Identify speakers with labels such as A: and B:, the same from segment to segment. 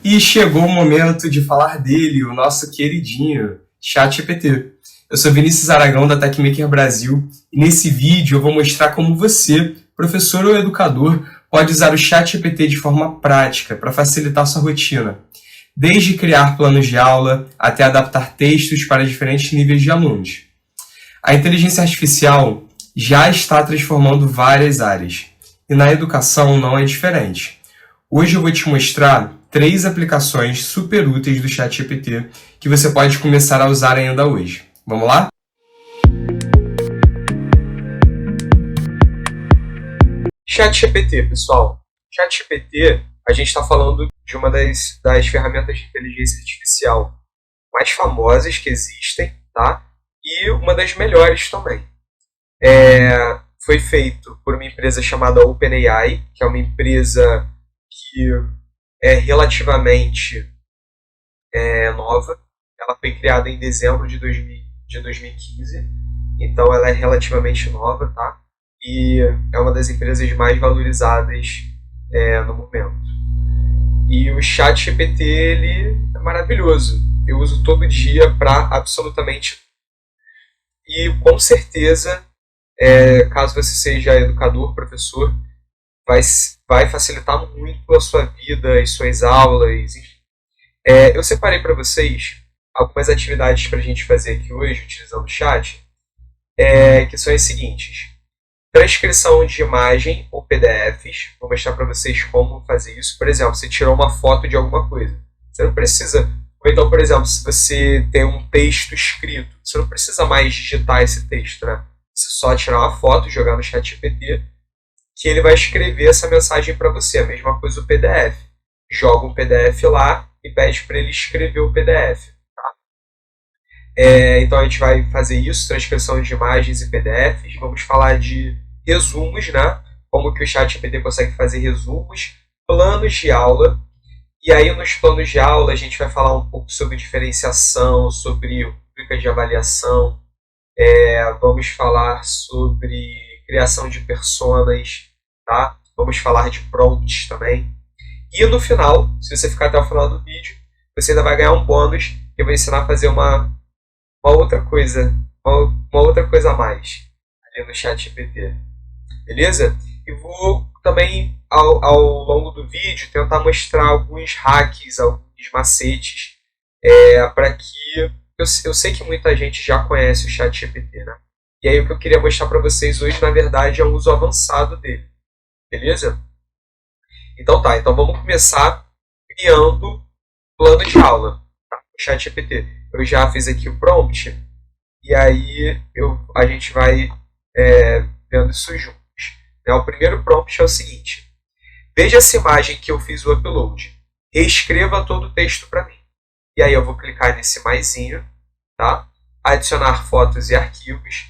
A: E chegou o momento de falar dele, o nosso queridinho ChatGPT. Eu sou Vinícius Aragão da Techmaker Brasil e nesse vídeo eu vou mostrar como você, professor ou educador, pode usar o ChatGPT de forma prática para facilitar sua rotina, desde criar planos de aula até adaptar textos para diferentes níveis de alunos. A inteligência artificial já está transformando várias áreas e na educação não é diferente. Hoje eu vou te mostrar 3 aplicações super úteis do ChatGPT que você pode começar a usar ainda hoje. Vamos lá? ChatGPT, pessoal. ChatGPT, a gente está falando de uma das ferramentas de inteligência artificial mais famosas que existem, tá? E uma das melhores também. Foi feito por uma empresa chamada OpenAI, que é uma empresa que é relativamente nova. Ela foi criada em dezembro de 2015, então ela é relativamente nova, tá? E é uma das empresas mais valorizadas no momento. E o ChatGPT, ele é maravilhoso. Eu uso todo dia para absolutamente tudo. E com certeza, caso você seja educador, professor, vai facilitar muito a sua vida, as suas aulas, enfim. Eu separei para vocês algumas atividades para a gente fazer aqui hoje, utilizando o chat, que são as seguintes. Transcrição de imagem ou PDFs. Vou mostrar para vocês como fazer isso. Por exemplo, você tirou uma foto de alguma coisa. Você não precisa... Ou então, por exemplo, se você tem um texto escrito, você não precisa mais digitar esse texto, né? Você só tirar uma foto, jogar no ChatGPT, que ele vai escrever essa mensagem para você. A mesma coisa o PDF. Joga um PDF lá e pede para ele escrever o PDF. Tá? Então a gente vai fazer isso, transcrição de imagens e PDFs. Vamos falar de resumos, né? Como que o ChatGPT consegue fazer resumos, planos de aula. E aí nos planos de aula a gente vai falar um pouco sobre diferenciação, sobre rubricas de avaliação. Vamos falar sobre criação de personas, tá? Vamos falar de prompts também. E no final, se você ficar até o final do vídeo, você ainda vai ganhar um bônus que eu vou ensinar a fazer uma outra coisa a mais ali no ChatGPT. Beleza? E vou também, ao longo do vídeo, tentar mostrar alguns hacks, alguns macetes, para que... Eu sei que muita gente já conhece o ChatGPT, né? E aí o que eu queria mostrar para vocês hoje, na verdade, é um uso avançado dele. Beleza? Então tá, então vamos começar criando plano de aula, tá? O ChatGPT. Eu já fiz aqui o prompt, e aí a gente vai vendo isso juntos. O primeiro prompt é o seguinte: veja essa imagem que eu fiz o upload, reescreva todo o texto para mim. E aí eu vou clicar nesse maisinho, tá? Adicionar fotos e arquivos.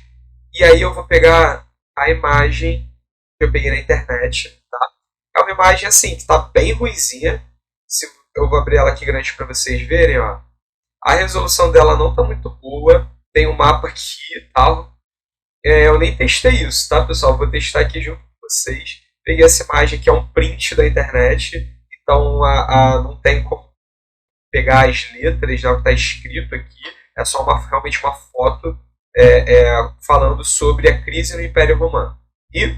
A: E aí eu vou pegar a imagem que eu peguei na internet, tá? É uma imagem assim, que está bem ruizinha. Eu vou abrir ela aqui grande para vocês verem, ó. A resolução dela não está muito boa. Tem um mapa aqui e tal. Eu nem testei isso, tá, pessoal? Vou testar aqui junto com vocês. Peguei essa imagem que é um print da internet. Então não tem como pegar as letras, né, o que está escrito aqui. É só realmente uma foto falando sobre a crise no Império Romano. E aí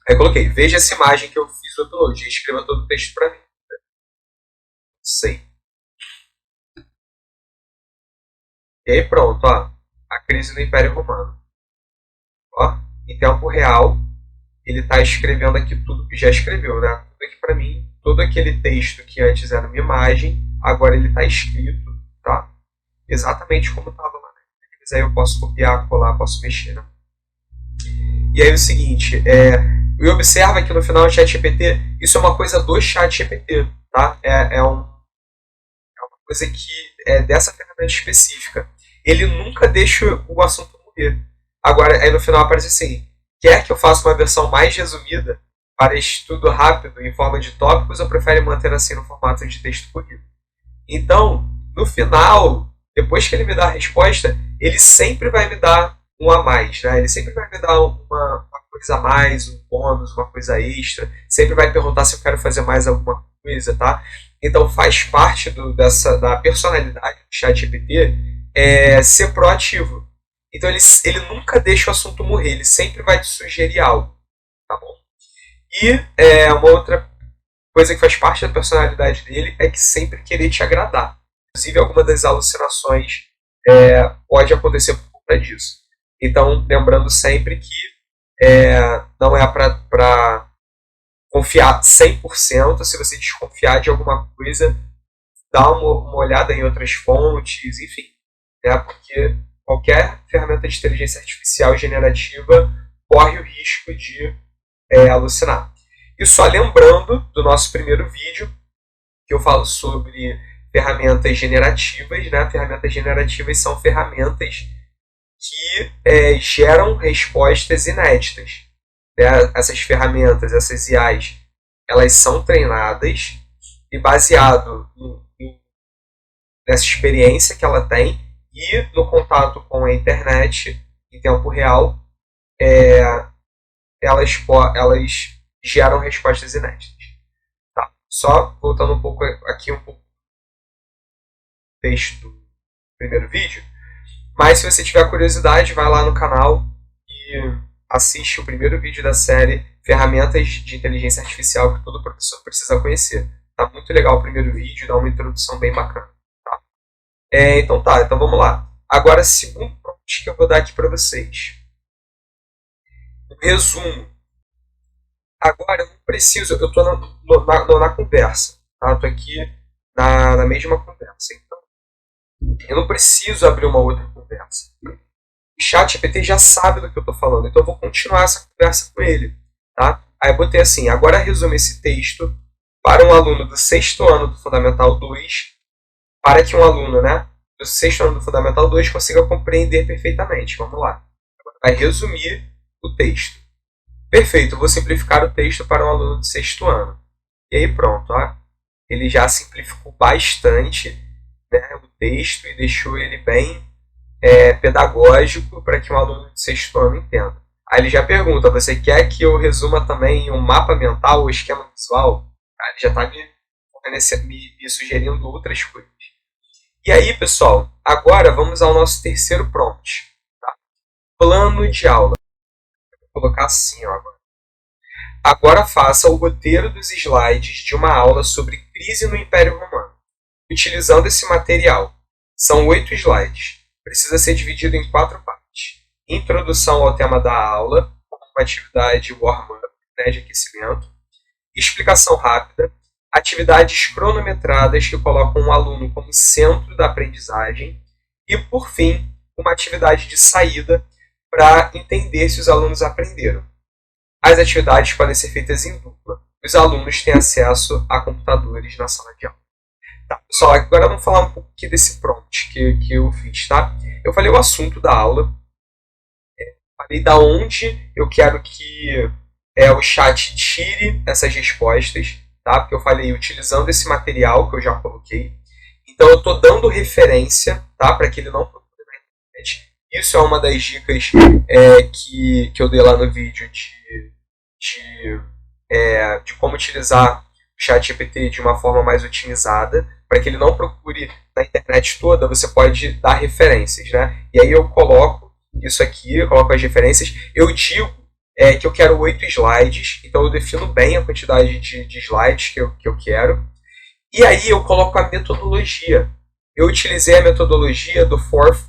A: eu coloquei, veja essa imagem que eu fiz o upload, e escreva todo o texto para mim. Sei. E aí pronto, ó, a crise no Império Romano. Ó, em tempo real, ele está escrevendo aqui tudo que já escreveu, né? Tudo aqui para mim, todo aquele texto que antes era uma imagem, agora ele está escrito, tá? Exatamente como estava lá. Mas aí eu posso copiar, colar, posso mexer, né? E aí o seguinte, e observa que no final do ChatGPT, isso é uma coisa do ChatGPT, tá? É uma coisa que é dessa ferramenta específica. Ele nunca deixa o assunto morrer. Agora, aí no final aparece assim: quer que eu faça uma versão mais resumida para estudo rápido em forma de tópicos ou prefere manter assim no formato de texto corrido? Então, no final, depois que ele me dá a resposta, ele sempre vai me dar um a mais, né? Ele sempre vai me dar uma coisa a mais, um bônus, uma coisa extra. Sempre vai perguntar se eu quero fazer mais alguma coisa, tá? Então faz parte da personalidade do ChatGPT ser proativo. Então ele nunca deixa o assunto morrer, ele sempre vai te sugerir algo, tá bom? E uma outra coisa que faz parte da personalidade dele é que sempre querer te agradar. Inclusive, alguma das alucinações pode acontecer por conta disso. Então, lembrando sempre que não é para confiar 100%. Se você desconfiar de alguma coisa, dá uma olhada em outras fontes, enfim. Né? Porque qualquer ferramenta de inteligência artificial generativa corre o risco de alucinar. E só lembrando do nosso primeiro vídeo, que eu falo sobre ferramentas generativas. Né? Ferramentas generativas são ferramentas que geram respostas inéditas. Né? Essas ferramentas, essas IAs, elas são treinadas e baseado nessa experiência que ela tem e no contato com a internet em tempo real, elas geram respostas inéditas. Tá? Só voltando um pouco aqui um pouco do texto do primeiro vídeo. Mas se você tiver curiosidade, vai lá no canal e assiste o primeiro vídeo da série Ferramentas de Inteligência Artificial que todo professor precisa conhecer. Tá muito legal o primeiro vídeo, dá uma introdução bem bacana. Tá? Então vamos lá. Agora, segundo prompt que eu vou dar aqui para vocês. Um resumo. Agora eu não preciso, eu estou na conversa. Tá? Estou aqui na mesma conversa. Então, eu não preciso abrir uma outra conversa. O ChatGPT já sabe do que eu estou falando, então eu vou continuar essa conversa com ele. Tá? Aí eu botei assim, agora resume esse texto para um aluno do 6º ano do Fundamental 2, para que um aluno, né, do 6º ano do Fundamental 2 consiga compreender perfeitamente. Vamos lá. Agora vai resumir o texto. Perfeito, eu vou simplificar o texto para um aluno do 6º ano. E aí pronto, ó. Ele já simplificou bastante, né, o texto e deixou ele bem pedagógico para que um aluno de 6º ano entenda. Aí ele já pergunta, você quer que eu resuma também um mapa mental ou esquema visual? Aí ele já está me sugerindo outras coisas. E aí, pessoal, agora vamos ao nosso terceiro prompt. Tá? Plano de aula. Vou colocar assim, ó, agora. Agora faça o roteiro dos slides de uma aula sobre crise no Império Romano, utilizando esse material. São 8 slides. Precisa ser dividido em 4 partes. Introdução ao tema da aula, uma atividade warm-up, né, de aquecimento. Explicação rápida. Atividades cronometradas que colocam o aluno como centro da aprendizagem. E, por fim, uma atividade de saída para entender se os alunos aprenderam. As atividades podem ser feitas em dupla. Os alunos têm acesso a computadores na sala de aula. Tá, pessoal, agora vamos falar um pouco aqui desse prompt que eu fiz, tá? Eu falei o assunto da aula, falei da onde eu quero que o chat tire essas respostas, tá? Porque eu falei utilizando esse material que eu já coloquei. Então eu estou dando referência, tá? Para que ele não procure na internet. Isso é uma das dicas que eu dei lá no vídeo de como utilizar o ChatGPT de uma forma mais otimizada, para que ele não procure na internet toda, você pode dar referências, né? E aí eu coloco isso aqui, eu coloco as referências, eu digo que eu quero 8 slides, então eu defino bem a quantidade de slides que eu quero, e aí eu coloco a metodologia. Eu utilizei a metodologia do Fourth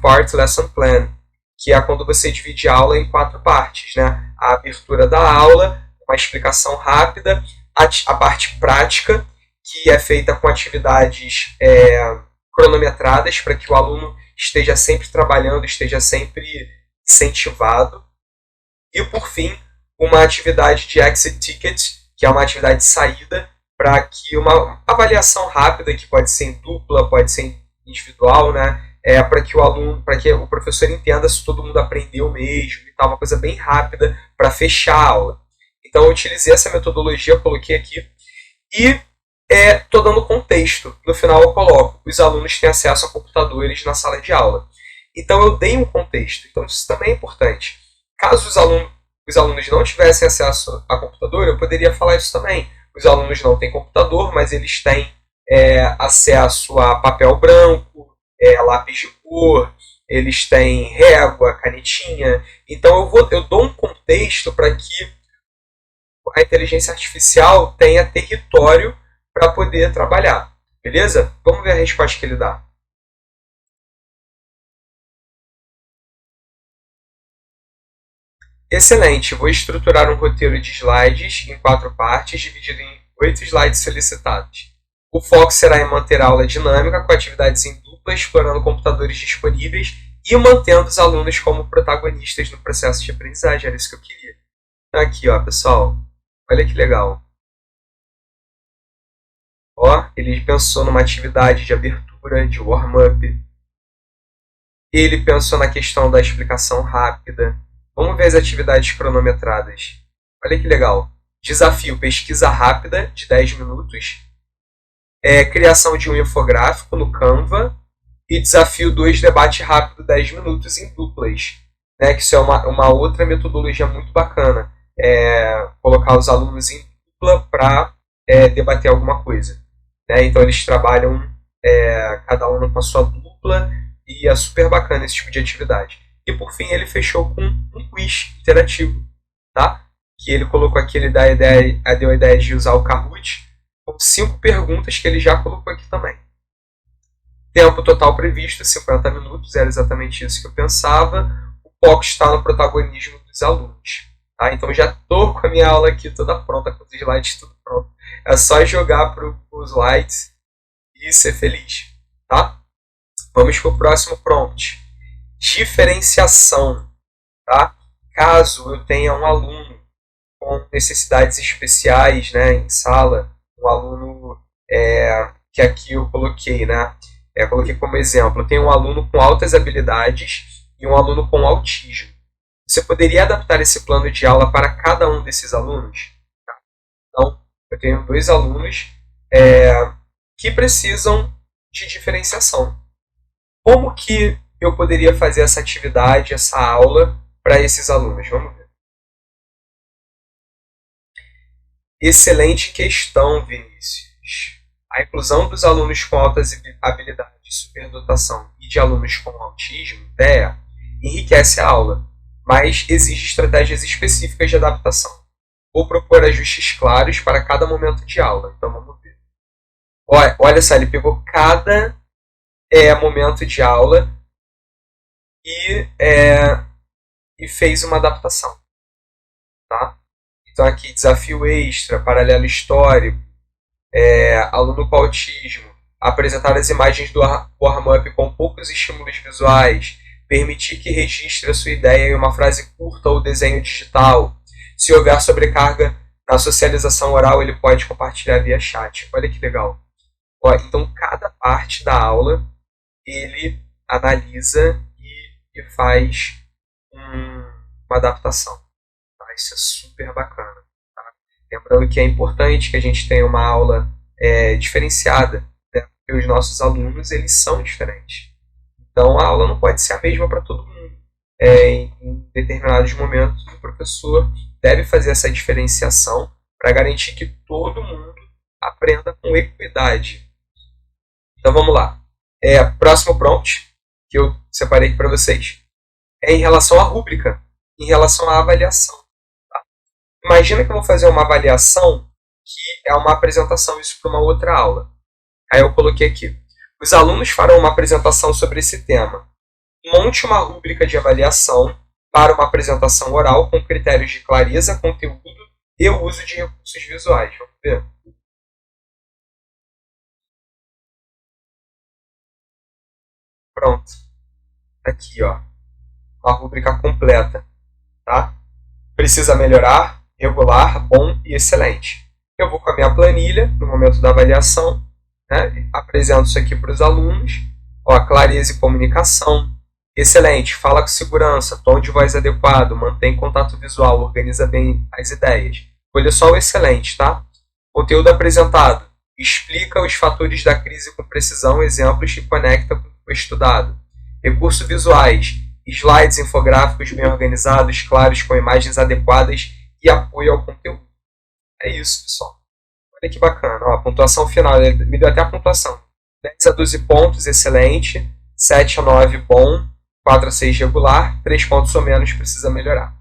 A: Part Lesson Plan, que é quando você divide a aula em 4 partes, né? A abertura da aula, uma explicação rápida, a parte prática, que é feita com atividades cronometradas, para que o aluno esteja sempre trabalhando, esteja sempre incentivado. E, por fim, uma atividade de exit ticket, que é uma atividade de saída, para que uma avaliação rápida, que pode ser em dupla, pode ser individual, né? Para que o professor entenda se todo mundo aprendeu mesmo e tal, uma coisa bem rápida para fechar a aula. Então eu utilizei essa metodologia, eu coloquei aqui e estou dando contexto. No final eu coloco, os alunos têm acesso a computadores na sala de aula. Então eu dei um contexto, então isso também é importante. Caso os alunos não tivessem acesso a computador, eu poderia falar isso também. Os alunos não têm computador, mas eles têm acesso a papel branco, lápis de cor, eles têm régua, canetinha. Então eu dou um contexto para que a inteligência artificial tenha território para poder trabalhar. Beleza? Vamos ver a resposta que ele dá. Excelente, vou estruturar um roteiro de slides em 4 partes, dividido em 8 slides solicitados. O foco será em manter a aula dinâmica, com atividades em dupla, explorando computadores disponíveis e mantendo os alunos como protagonistas no processo de aprendizagem. Era isso que eu queria. Então, aqui, ó, pessoal, olha que legal. Ó, ele pensou numa atividade de abertura, de warm-up. Ele pensou na questão da explicação rápida. Vamos ver as atividades cronometradas. Olha que legal. Desafio, pesquisa rápida, de 10 minutos. Criação de um infográfico no Canva. E desafio 2, debate rápido, 10 minutos em duplas. Né? Que isso é uma outra metodologia muito bacana. Colocar os alunos em dupla para debater alguma coisa. Né? Então eles trabalham cada aluno com a sua dupla e é super bacana esse tipo de atividade. E por fim ele fechou com um quiz interativo, tá? Que ele colocou aqui, ele deu a ideia de usar o Kahoot com 5 perguntas que ele já colocou aqui também. Tempo total previsto, 50 minutos, era exatamente isso que eu pensava. O foco está no protagonismo dos alunos. Tá? Então já estou com a minha aula aqui toda pronta, com os slides tudo pronto. É só jogar para os slides e ser feliz. Tá? Vamos para o próximo prompt. Diferenciação. Tá? Caso eu tenha um aluno com necessidades especiais, né, em sala, um aluno que aqui eu coloquei, né, coloquei como exemplo, eu tenho um aluno com altas habilidades e um aluno com autismo. Você poderia adaptar esse plano de aula para cada um desses alunos? Então, eu tenho 2 alunos que precisam de diferenciação. Como que eu poderia fazer essa atividade, essa aula, para esses alunos? Vamos ver. Excelente questão, Vinícius. A inclusão dos alunos com altas habilidades, superdotação e de alunos com autismo, TEA, enriquece a aula, mas exige estratégias específicas de adaptação. Vou propor ajustes claros para cada momento de aula. Então vamos ver. Olha só, ele pegou cada momento de aula e fez uma adaptação. Tá? Então aqui, desafio extra, paralelo histórico, aluno com autismo, apresentar as imagens do warm-up com poucos estímulos visuais, permitir que registre a sua ideia em uma frase curta ou desenho digital. Se houver sobrecarga na socialização oral, ele pode compartilhar via chat. Olha que legal. Então, cada parte da aula, ele analisa e faz uma adaptação. Tá? Isso é super bacana. Tá? Lembrando que é importante que a gente tenha uma aula diferenciada, né? Porque os nossos alunos, eles são diferentes. Então, a aula não pode ser a mesma para todo mundo. Em determinados momentos, o professor deve fazer essa diferenciação para garantir que todo mundo aprenda com equidade. Então vamos lá. Próximo prompt que eu separei aqui para vocês é em relação à rúbrica, em relação à avaliação. Tá? Imagina que eu vou fazer uma avaliação que é uma apresentação, isso para uma outra aula. Aí eu coloquei aqui. Os alunos farão uma apresentação sobre esse tema. Monte uma rúbrica de avaliação para uma apresentação oral com critérios de clareza, conteúdo e uso de recursos visuais. Vamos ver? Pronto. Aqui, ó. Uma rúbrica completa. Tá? Precisa melhorar, regular, bom e excelente. Eu vou com a minha planilha no momento da avaliação, né? Apresento isso aqui para os alunos. Ó, clareza e comunicação. Excelente, fala com segurança, tom de voz adequado, mantém contato visual, organiza bem as ideias. Olha só o excelente, tá? Conteúdo apresentado. Explica os fatores da crise com precisão, exemplos que conecta com o que foi estudado. Recursos visuais. Slides infográficos bem organizados, claros, com imagens adequadas e apoio ao conteúdo. É isso, pessoal. Olha que bacana. Ó, a pontuação final, ele me deu até a pontuação. 10 a 12 pontos, excelente. 7 a 9, bom. 4 a 6, regular. 3 pontos ou menos, precisa melhorar.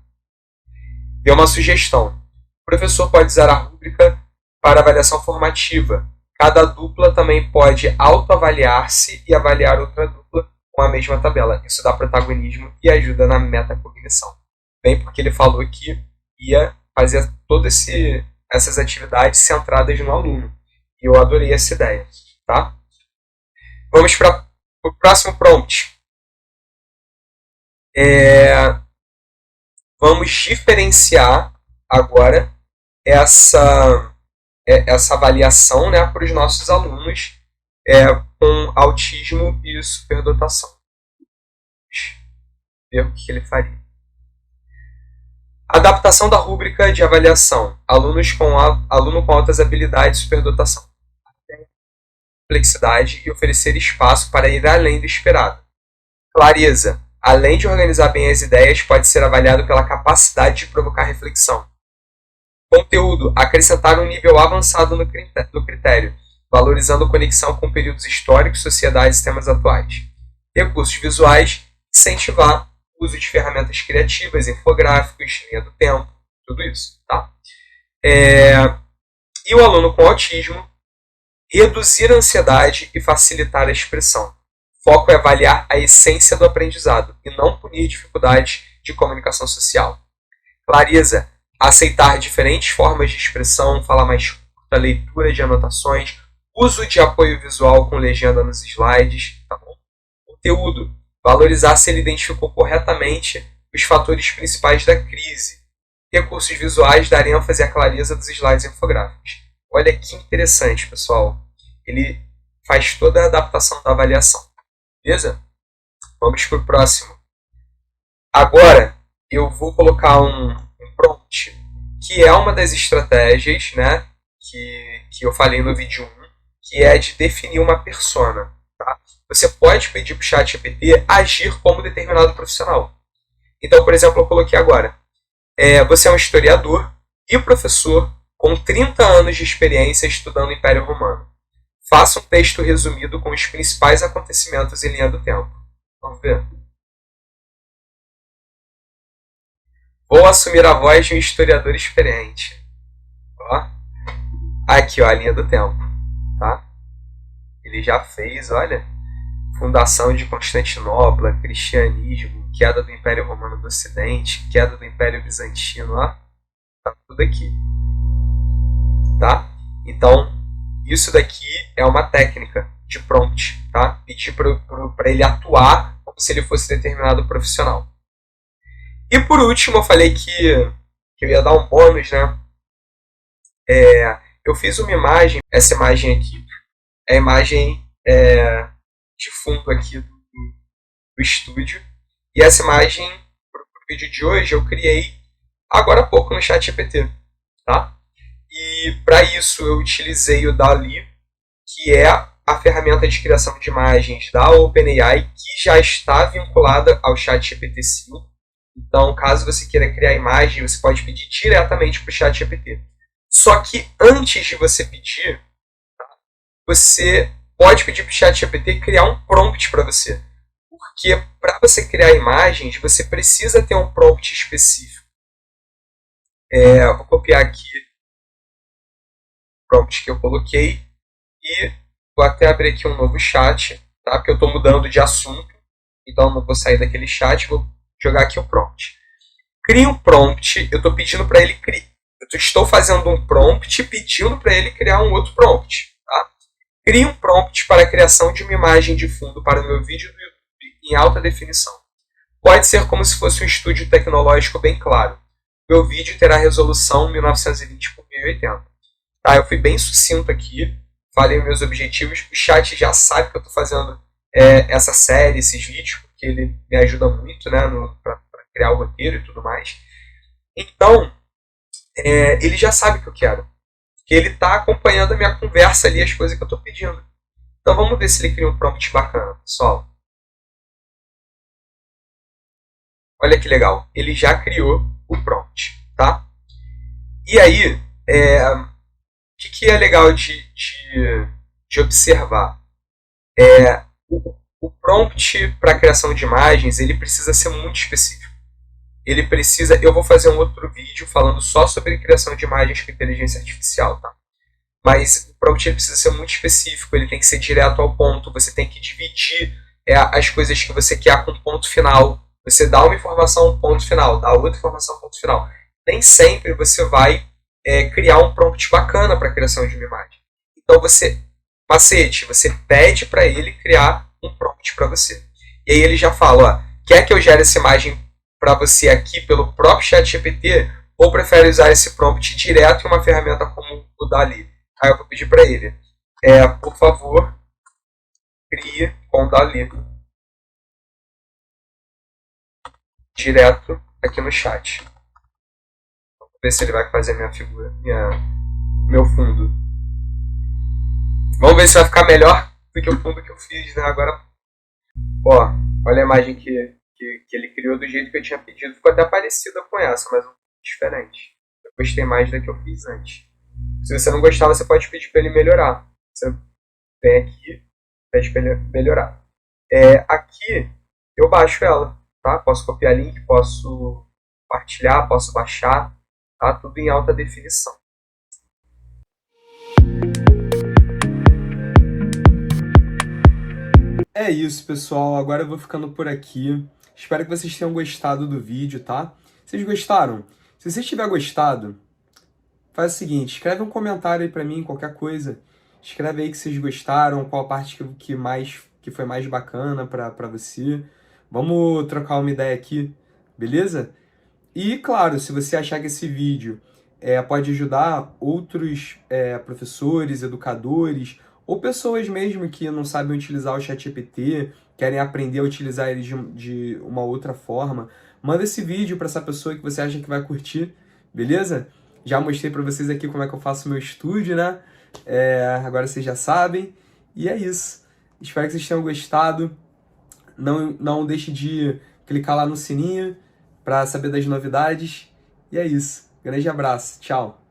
A: Deu uma sugestão. O professor pode usar a rúbrica para avaliação formativa. Cada dupla também pode autoavaliar-se e avaliar outra dupla com a mesma tabela. Isso dá protagonismo e ajuda na metacognição. Bem, porque ele falou que ia fazer todas essas atividades centradas no aluno. E eu adorei essa ideia. Tá? Vamos para o próximo prompt. Vamos diferenciar agora essa avaliação, né, para os nossos alunos com autismo e superdotação. Ver o que ele faria. Adaptação da rúbrica de avaliação. Aluno com altas habilidades e superdotação. Complexidade e oferecer espaço para ir além do esperado. Clareza. Além de organizar bem as ideias, pode ser avaliado pela capacidade de provocar reflexão. Conteúdo. Acrescentar um nível avançado no critério, valorizando conexão com períodos históricos, sociedades e temas atuais. Recursos visuais. Incentivar o uso de ferramentas criativas, infográficos, linha do tempo, tudo isso. Tá? E o aluno com autismo. Reduzir a ansiedade e facilitar a expressão. Foco é avaliar a essência do aprendizado e não punir dificuldades de comunicação social. Clareza. Aceitar diferentes formas de expressão, fala mais curta, leitura de anotações, uso de apoio visual com legenda nos slides. Tá bom? Conteúdo. Valorizar se ele identificou corretamente os fatores principais da crise. Recursos visuais. Dar ênfase à clareza dos slides infográficos. Olha que interessante, pessoal. Ele faz toda a adaptação da avaliação. Beleza? Vamos para o próximo. Agora, eu vou colocar um prompt, que é uma das estratégias, né, que eu falei no vídeo 1, que é de definir uma persona. Tá? Você pode pedir para o ChatGPT agir como determinado profissional. Então, por exemplo, eu coloquei agora. Você é um historiador e professor com 30 anos de experiência estudando o Império Romano. Faça um texto resumido com os principais acontecimentos em linha do tempo. Vamos ver. Vou assumir a voz de um historiador experiente. Ó. Aqui, ó, a linha do tempo. Tá? Ele já fez, olha. Fundação de Constantinopla, cristianismo, queda do Império Romano do Ocidente, queda do Império Bizantino. Ó. Tá tudo aqui. Tá? Então, isso daqui é uma técnica de prompt, tá? Pedir para ele atuar como se ele fosse determinado profissional. E por último, eu falei que eu ia dar um bônus, né? Eu fiz uma imagem, essa imagem aqui é a imagem de fundo aqui do estúdio. E essa imagem, para o vídeo de hoje, eu criei agora há pouco no ChatGPT, tá? E para isso eu utilizei o DALL-E, que é a ferramenta de criação de imagens da OpenAI, que já está vinculada ao ChatGPT-5. Então, caso você queira criar imagem, você pode pedir diretamente para o ChatGPT. Só que antes de você pedir, você pode pedir para o ChatGPT criar um prompt para você. Porque para você criar imagens, você precisa ter um prompt específico. Vou copiar aqui prompt que eu coloquei e vou até abrir aqui um novo chat, tá? Porque eu estou mudando de assunto, então não vou sair daquele chat, vou jogar aqui o prompt. Crie um prompt, eu estou pedindo para ele criar, estou fazendo um prompt pedindo para ele criar um outro prompt. Tá? Crie um prompt para a criação de uma imagem de fundo para o meu vídeo do YouTube em alta definição. Pode ser como se fosse um estúdio tecnológico bem claro. Meu vídeo terá resolução 1920 por 1080. Tá, eu fui bem sucinto aqui, falei meus objetivos. O chat já sabe que eu estou fazendo essa série, esses vídeos, porque ele me ajuda muito, né, para criar o roteiro e tudo mais. Então, ele já sabe o que eu quero. Que ele está acompanhando a minha conversa ali, as coisas que eu estou pedindo. Então vamos ver se ele cria um prompt bacana, pessoal. Olha que legal, ele já criou o prompt, tá? E aí, que é legal de observar? O prompt para a criação de imagens ele precisa ser muito específico. Ele precisa. Eu vou fazer um outro vídeo falando só sobre criação de imagens com inteligência artificial, tá? Mas o prompt ele precisa ser muito específico, ele tem que ser direto ao ponto, você tem que dividir as coisas que você quer com ponto final. Você dá uma informação, um ponto final, dá outra informação, um ponto final. Nem sempre você vai criar um prompt bacana para a criação de uma imagem. Então macete, você pede para ele criar um prompt para você. E aí ele já fala, ó, quer que eu gere essa imagem para você aqui pelo próprio ChatGPT ou prefere usar esse prompt direto em uma ferramenta como o DALL-E? Aí eu vou pedir para ele, por favor, crie com o DALL-E direto aqui no chat. Vou ver se ele vai fazer minha figura, meu fundo. Vamos ver se vai ficar melhor do que o fundo que eu fiz, né? Agora, ó, olha a imagem que ele criou do jeito que eu tinha pedido. Ficou até parecida com essa, mas um pouco diferente. Eu gostei mais da que eu fiz antes. Se você não gostar, você pode pedir para ele melhorar. Você vem aqui, pede para ele melhorar. Aqui, eu baixo ela, tá? Posso copiar link, posso compartilhar, posso baixar, tá? Tudo em alta definição.
B: É isso, pessoal. Agora eu vou ficando por aqui. Espero que vocês tenham gostado do vídeo, tá? Vocês gostaram? Se você tiver gostado, faz o seguinte, escreve um comentário aí pra mim, qualquer coisa. Escreve aí que vocês gostaram, qual a parte que foi mais bacana pra você. Vamos trocar uma ideia aqui, beleza? E, claro, se você achar que esse vídeo pode ajudar outros professores, educadores, ou pessoas mesmo que não sabem utilizar o ChatGPT, querem aprender a utilizar ele de uma outra forma, manda esse vídeo para essa pessoa que você acha que vai curtir, beleza? Já mostrei para vocês aqui como é que eu faço meu estúdio, né? Agora vocês já sabem. E é isso. Espero que vocês tenham gostado. Não deixe de clicar lá no sininho para saber das novidades. E é isso. Grande abraço. Tchau.